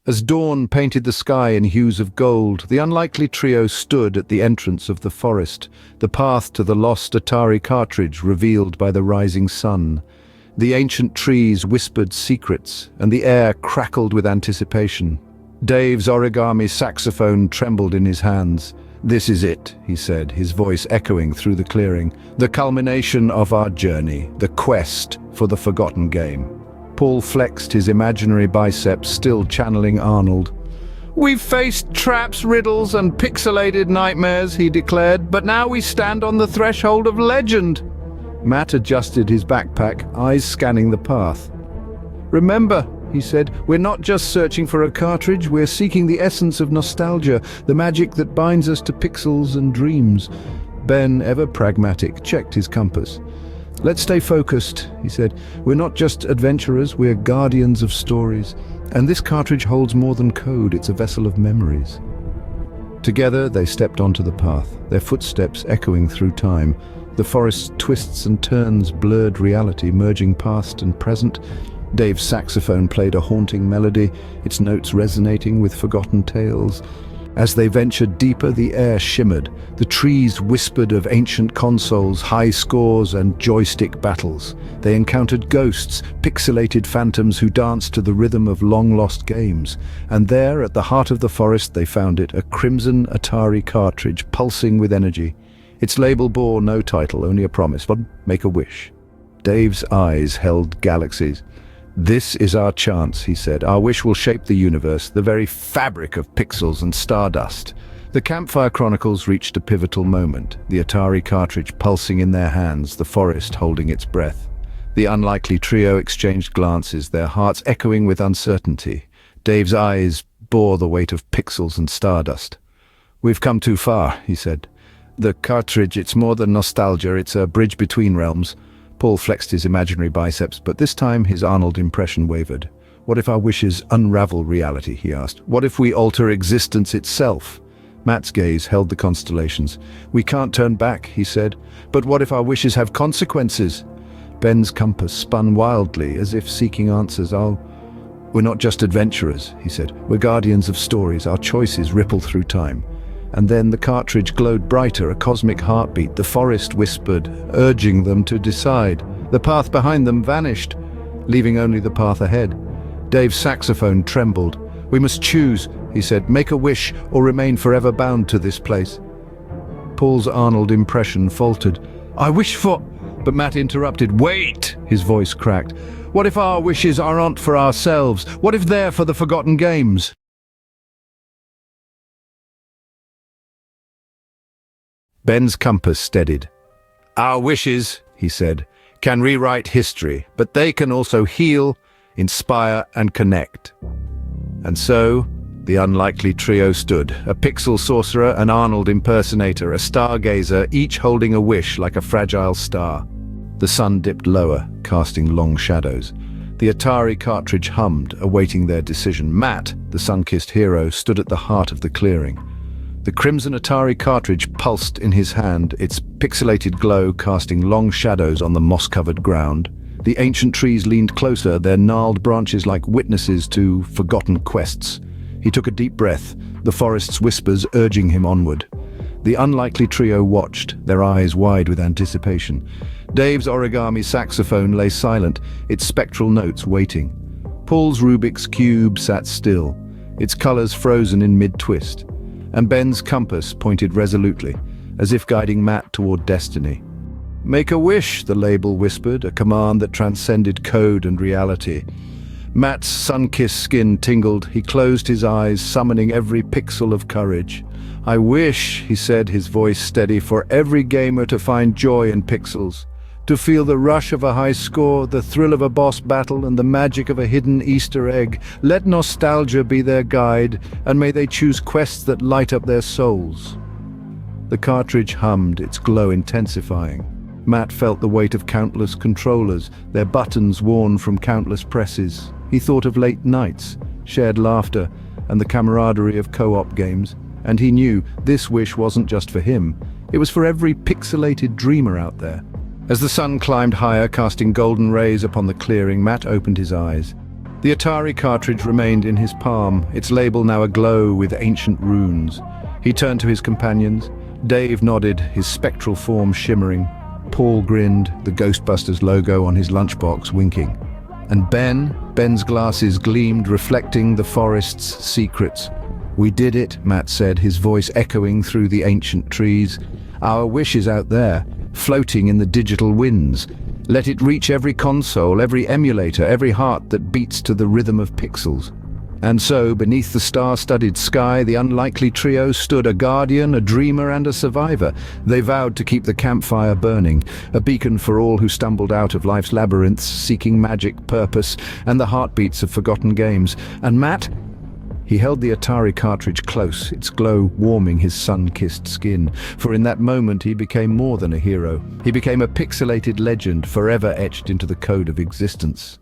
As dawn painted the sky in hues of gold, the unlikely trio stood at the entrance of the forest, the path to the lost Atari cartridge revealed by the rising sun. The ancient trees whispered secrets, and the air crackled with anticipation. Dave's origami saxophone trembled in his hands. "This is it," he said, his voice echoing through the clearing. "The culmination of our journey, the quest for the forgotten game." Paul flexed his imaginary biceps, still channeling Arnold. "We've faced traps, riddles, and pixelated nightmares," he declared, "but now we stand on the threshold of legend." Matt adjusted his backpack, eyes scanning the path. "Remember," he said, "we're not just searching for a cartridge, we're seeking the essence of nostalgia, the magic that binds us to pixels and dreams." Ben, ever pragmatic, checked his compass. "Let's stay focused," he said. "We're not just adventurers, we're guardians of stories. And this cartridge holds more than code, it's a vessel of memories." Together they stepped onto the path, their footsteps echoing through time. The forest's twists and turns blurred reality, merging past and present. Dave's saxophone played a haunting melody, its notes resonating with forgotten tales. As they ventured deeper, the air shimmered. The trees whispered of ancient consoles, high scores, and joystick battles. They encountered ghosts, pixelated phantoms who danced to the rhythm of long-lost games. And there, at the heart of the forest, they found it, a crimson Atari cartridge pulsing with energy. Its label bore no title, only a promise: make a wish. Dave's eyes held galaxies. "This is our chance," he said. "Our wish will shape the universe, the very fabric of pixels and stardust." The Campfire Chronicles reached a pivotal moment, the Atari cartridge pulsing in their hands, the forest holding its breath. The unlikely trio exchanged glances, their hearts echoing with uncertainty. Dave's eyes bore the weight of pixels and stardust. "We've come too far," he said. "The cartridge, it's more than nostalgia, it's a bridge between realms." Paul flexed his imaginary biceps, but this time his Arnold impression wavered. "What if our wishes unravel reality?" he asked. "What if we alter existence itself?" Matt's gaze held the constellations. "We can't turn back," he said. "But what if our wishes have consequences?" Ben's compass spun wildly, as if seeking answers. "We're not just adventurers," he said. "We're guardians of stories. Our choices ripple through time." And then the cartridge glowed brighter, a cosmic heartbeat. The forest whispered, urging them to decide. The path behind them vanished, leaving only the path ahead. Dave's saxophone trembled. "We must choose," he said. "Make a wish or remain forever bound to this place." Paul's Arnold impression faltered. "I wish for—" But Matt interrupted. "Wait!" His voice cracked. "What if our wishes aren't for ourselves? What if they're for the forgotten games?" Ben's compass steadied. "Our wishes," he said, "can rewrite history, but they can also heal, inspire, and connect." And so, the unlikely trio stood, a pixel sorcerer, an Arnold impersonator, a stargazer, each holding a wish like a fragile star. The sun dipped lower, casting long shadows. The Atari cartridge hummed, awaiting their decision. Matt, the sun-kissed hero, stood at the heart of the clearing. The crimson Atari cartridge pulsed in his hand, its pixelated glow casting long shadows on the moss-covered ground. The ancient trees leaned closer, their gnarled branches like witnesses to forgotten quests. He took a deep breath, the forest's whispers urging him onward. The unlikely trio watched, their eyes wide with anticipation. Dave's origami saxophone lay silent, its spectral notes waiting. Paul's Rubik's cube sat still, its colors frozen in mid-twist. And Ben's compass pointed resolutely, as if guiding Matt toward destiny. "Make a wish," the label whispered, a command that transcended code and reality. Matt's sun-kissed skin tingled. He closed his eyes, summoning every pixel of courage. "I wish," he said, his voice steady, "for every gamer to find joy in pixels. To feel the rush of a high score, the thrill of a boss battle, and the magic of a hidden Easter egg. Let nostalgia be their guide, and may they choose quests that light up their souls." The cartridge hummed, its glow intensifying. Matt felt the weight of countless controllers, their buttons worn from countless presses. He thought of late nights, shared laughter, and the camaraderie of co-op games. And he knew this wish wasn't just for him. It was for every pixelated dreamer out there. As the sun climbed higher, casting golden rays upon the clearing, Matt opened his eyes. The Atari cartridge remained in his palm, its label now aglow with ancient runes. He turned to his companions. Dave nodded, his spectral form shimmering. Paul grinned, the Ghostbusters logo on his lunchbox winking. And Ben's glasses gleamed, reflecting the forest's secrets. "We did it," Matt said, his voice echoing through the ancient trees. "Our wish is out there, floating in the digital winds. Let it reach every console, every emulator, every heart that beats to the rhythm of pixels." And so, beneath the star-studded sky, the unlikely trio stood, a guardian, a dreamer, and a survivor. They vowed to keep the campfire burning, a beacon for all who stumbled out of life's labyrinths, seeking magic, purpose, and the heartbeats of forgotten games. And Matt? He held the Atari cartridge close, its glow warming his sun-kissed skin. For in that moment he became more than a hero. He became a pixelated legend, forever etched into the code of existence.